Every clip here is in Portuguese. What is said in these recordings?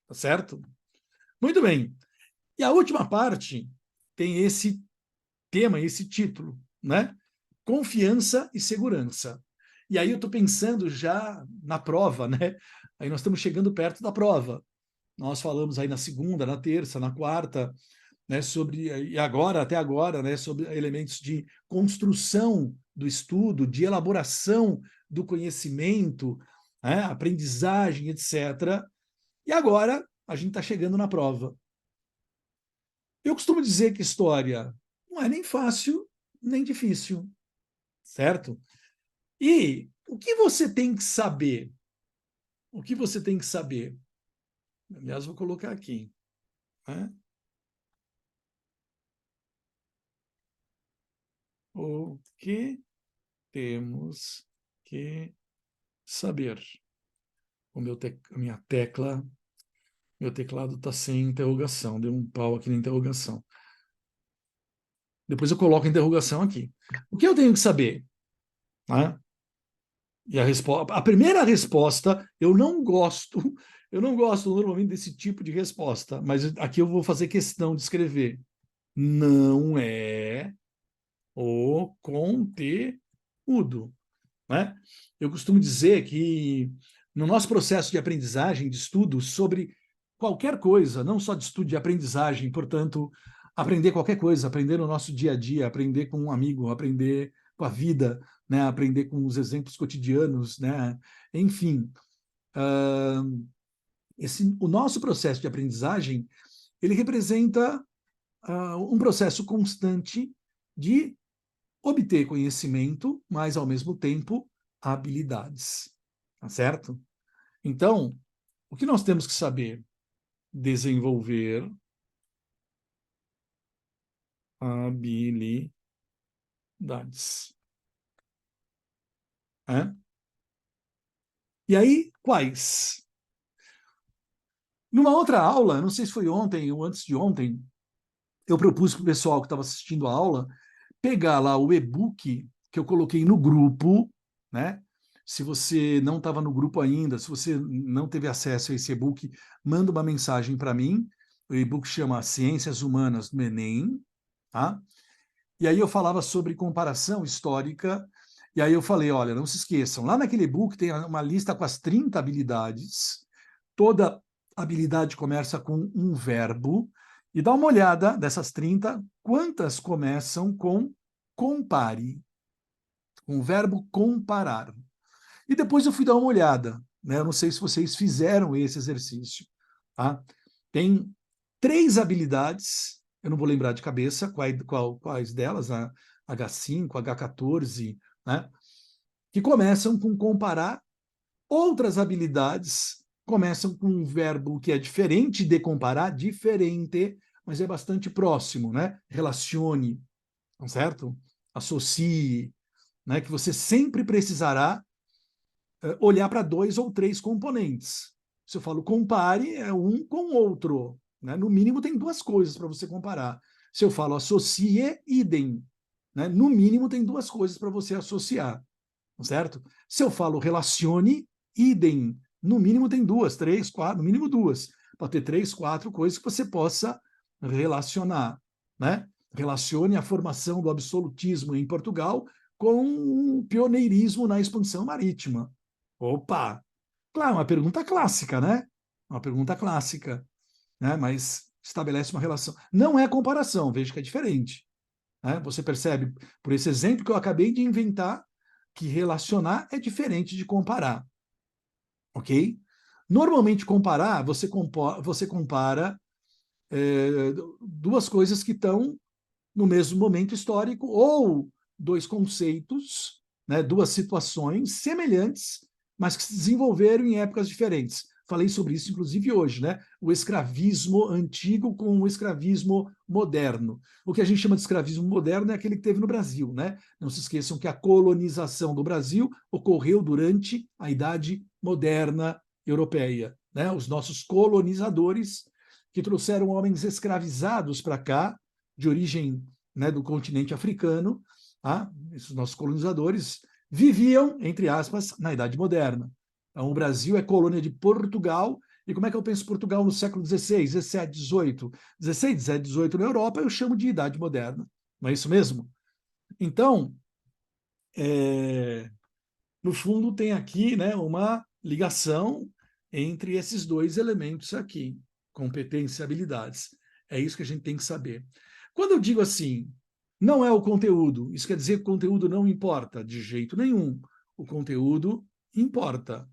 tá certo? Muito bem. E a última parte tem esse tema, esse título, né? Confiança e segurança. E aí eu estou pensando já na prova, né? Aí nós estamos chegando perto da prova. Nós falamos aí na segunda, na terça, na quarta, né, sobre, e agora, até agora, né, sobre elementos de construção do estudo, de elaboração do conhecimento, né, aprendizagem, etc. E agora a gente está chegando na prova. Eu costumo dizer que história não é nem fácil, nem difícil, certo? E o que você tem que saber? O que você tem que saber? Aliás, vou colocar aqui, né? O que temos que saber? A minha tecla, meu teclado está sem interrogação, deu um pau aqui na interrogação. Depois eu coloco a interrogação aqui. O que eu tenho que saber? Né? E a primeira resposta, eu não gosto normalmente desse tipo de resposta, mas aqui eu vou fazer questão de escrever. Não é o conteúdo, né? Eu costumo dizer que no nosso processo de aprendizagem, de estudo sobre qualquer coisa, não só de estudo de aprendizagem, portanto, aprender qualquer coisa, aprender no nosso dia a dia, aprender com um amigo, aprender com a vida, né? Aprender com os exemplos cotidianos, né? Enfim, o nosso processo de aprendizagem, ele representa um processo constante de obter conhecimento, mas, ao mesmo tempo, habilidades. Tá certo? Então, o que nós temos que saber? Desenvolver habilidades. É? E aí, quais? Numa outra aula, não sei se foi ontem ou antes de ontem, eu propus para o pessoal que estava assistindo a aula pegar lá o e-book que eu coloquei no grupo, né? Se você não estava no grupo ainda, se você não teve acesso a esse e-book, manda uma mensagem para mim. O e-book chama Ciências Humanas no Enem, tá? E aí eu falava sobre comparação histórica, e aí eu falei, olha, não se esqueçam, lá naquele e-book tem uma lista com as 30 habilidades, toda habilidade começa com um verbo, e dá uma olhada dessas 30, quantas começam com compare, com o verbo comparar. E depois eu fui dar uma olhada, né? Eu não sei se vocês fizeram esse exercício, tá? Tem 3 habilidades, eu não vou lembrar de cabeça quais delas, a H5, H14, né? Que começam com comparar. Outras habilidades começam com um verbo que é diferente de comparar, diferente, mas é bastante próximo, né? Relacione, tá certo? Associe, né? Que você sempre precisará olhar para 2 ou 3 componentes. Se eu falo compare, é um com o outro. Né? No mínimo, tem 2 coisas para você comparar. Se eu falo associe, idem. Né? No mínimo, tem 2 coisas para você associar. Certo? Se eu falo relacione, idem. No mínimo, tem 2, 3, 4, no mínimo 2. Pode ter 3, 4 coisas que você possa relacionar. Né? Relacione a formação do absolutismo em Portugal com o pioneirismo na expansão marítima. Opa! Claro, uma pergunta clássica, né? Uma pergunta clássica, né? Mas estabelece uma relação. Não é comparação, veja que é diferente. Né? Você percebe, por esse exemplo que eu acabei de inventar, que relacionar é diferente de comparar. Ok? Normalmente, comparar, você compara 2 coisas que estão no mesmo momento histórico, ou 2 conceitos, né, 2 situações semelhantes, mas que se desenvolveram em épocas diferentes. Falei sobre isso, inclusive, hoje, né? O escravismo antigo com o escravismo moderno. O que a gente chama de escravismo moderno é aquele que teve no Brasil, né? Não se esqueçam que a colonização do Brasil ocorreu durante a Idade Moderna Europeia, né? Os nossos colonizadores que trouxeram homens escravizados para cá, de origem, né, do continente africano, tá? Esses nossos colonizadores viviam, entre aspas, na Idade Moderna. Então, o Brasil é colônia de Portugal E como é que eu penso Portugal no século XVI, XVII, XVIII? XVI, XVII, XVIII na Europa, eu chamo de Idade Moderna. Não é isso mesmo? Então, no fundo, tem aqui, né, uma ligação entre esses dois elementos aqui, competência e habilidades. É isso que a gente tem que saber. Quando eu digo assim, não é o conteúdo, isso quer dizer que o conteúdo não importa? De jeito nenhum. O conteúdo importa,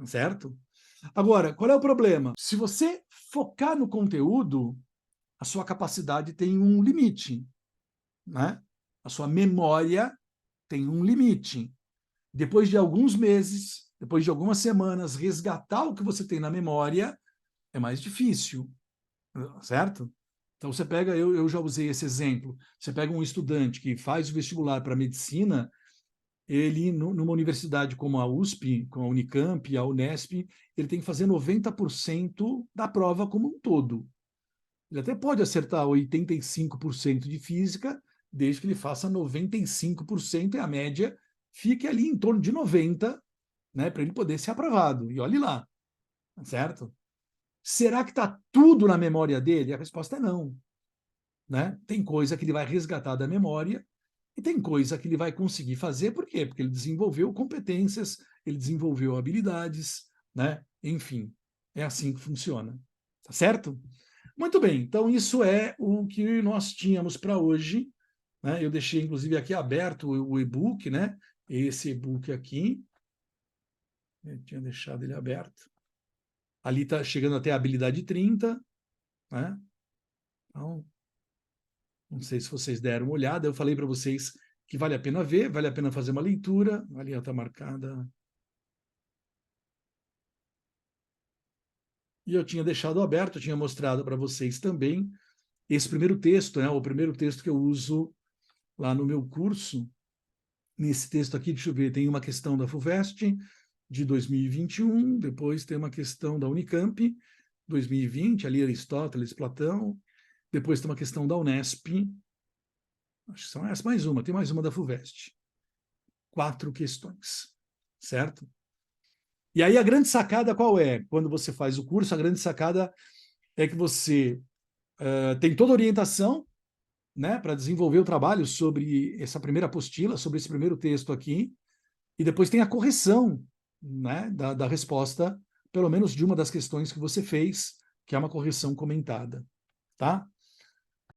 certo? Agora, qual é o problema? Se você focar no conteúdo, a sua capacidade tem um limite, né? A sua memória tem um limite. Depois de alguns meses, depois de algumas semanas, resgatar o que você tem na memória é mais difícil, certo? Então você pega, eu já usei esse exemplo, você pega um estudante que faz o vestibular para medicina, ele, numa universidade como a USP, como a Unicamp, a Unesp, ele tem que fazer 90% da prova como um todo. Ele até pode acertar 85% de física, desde que ele faça 95% e a média fique ali em torno de 90%, né, para ele poder ser aprovado. E olhe lá, certo? Será que está tudo na memória dele? A resposta é não. Né? Tem coisa que ele vai resgatar da memória e tem coisa que ele vai conseguir fazer. Por quê? Porque ele desenvolveu competências, ele desenvolveu habilidades, né? Enfim, é assim que funciona. Tá certo? Muito bem, então isso é o que nós tínhamos para hoje. Né? Eu deixei, inclusive, aqui aberto o e-book, né? Esse e-book aqui. Eu tinha deixado ele aberto. Ali está chegando até a habilidade 30. Né? Então, não sei se vocês deram uma olhada. Eu falei para vocês que vale a pena ver, vale a pena fazer uma leitura. Ali está marcada. E eu tinha deixado aberto, eu tinha mostrado para vocês também esse primeiro texto, né? O primeiro texto que eu uso lá no meu curso. Nesse texto aqui, deixa eu ver, tem uma questão da FUVEST de 2021, depois tem uma questão da Unicamp, 2020, ali Aristóteles, Platão, depois tem uma questão da Unesp, acho que são essas, mais uma, tem mais uma da FUVEST. 4 questões, certo? E aí a grande sacada qual é? Quando você faz o curso, a grande sacada é que você tem toda a orientação, né, para desenvolver o trabalho sobre essa primeira apostila, sobre esse primeiro texto aqui, e depois tem a correção, né, da resposta, pelo menos de uma das questões que você fez, que é uma correção comentada, tá?